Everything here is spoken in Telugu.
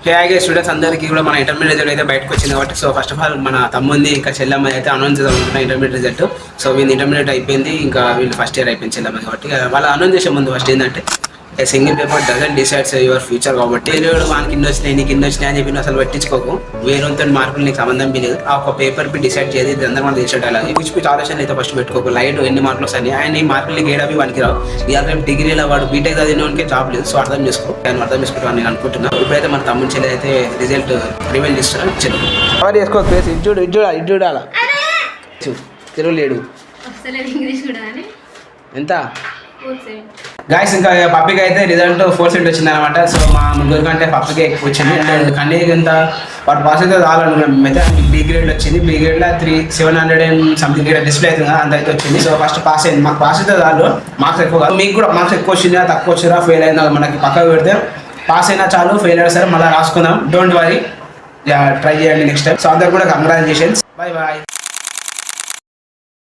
కేఐగే స్టూడెంట్స్ అందరికీ కూడా మన ఇంటర్మీడియట్ రిజల్ట్ అయితే బయటకు వచ్చింది కాబట్టి సో ఫస్ట్ ఆఫ్ ఆల్ మన తమ్ముంది ఇంకా చెల్లమ్మ అయితే అనౌన్స్ చేద్దాం అనుకుంటున్నా ఇంటర్మీడియట్ రిజల్ట్. సో వీళ్ళు ఇంటర్మీడియట్ అయిపోయింది, ఇంకా వీళ్ళు ఫస్ట్ ఇయర్ అయిపోయింది చెల్లమ్మ కాబట్టి వాళ్ళ అనౌన్స్ చేసే ముందు ఫస్ట్ ఏంటంటే single paper doesn't decides your future కాబట్టి తెలియదు మనకి ఇన్ని వచ్చినాయి నీకు ఇన్ని వచ్చినాయి అని చెప్పి అసలు పట్టించుకోకు. వేరేతో మార్కులు నీకు సంబంధం లేదు. ఆ ఒక పేపర్ పి డిసైడ్ చేసి అందరూ మనం చేసేట అలాగే పిచ్చి ఆలోచన అయితే ఫస్ట్ పెట్టుకోకు. లైట్ ఎన్ని మార్కులు వస్తాయి ఆయన ఈ మార్కులు గేడవి వానికి రావు. ఇవాళ డిగ్రీలో వాడు బీటెక్ చదివినోనికి జాబ్ లేదు. సో అర్థం చేసుకో, నేను అర్థం చేసుకుంటాను నేను అనుకుంటున్నాను. ఇప్పుడైతే మన తమ్ముని చెల్లి అయితే రిజల్ట్ రివీల్ చేస్తున్నాను. చెల్లి కవర్ చేసుకో ప్లేస్ ఇడ్జూడు అలా తెలుగు లేడు ఎంత గాయస్. ఇంకా పప్పికి అయితే రిజల్ట్ 470 వచ్చింది అనమాట. సో మా ముగ్గురు కంటే పప్పికి ఎక్కువ వచ్చింది. అండ్ కన్నయ్యకి ఎంత వాడు పాస్ అయితే రావాలనుకున్నాం మేమైతే. బి గ్రేడ్ వచ్చింది, బి గ్రేడ్లో 700 అండ్ సంథింగ్ గ్రేడ్ డిస్ప్లే అవుతుంది కదా, అంత అయితే వచ్చింది. సో ఫస్ట్ పాస్ అయింది. మాకు పాస్ అయితే చాలు, మార్క్స్ ఎక్కువ కాదు. మీకు కూడా మార్క్స్ ఎక్కువ వచ్చిందా తక్కువ వచ్చినా ఫెయిల్ అయినా మనకి పక్కకు పెడితే పాస్ అయినా చాలు, ఫెయిల్ అయినా సరే మళ్ళీ రాసుకుందాం. డోంట్ వరీ, ట్రై చేయండి నెక్స్ట్ టైం. సో అందరు కూడా కంగ్రాచులేషన్స్, బాయ్ బాయ్.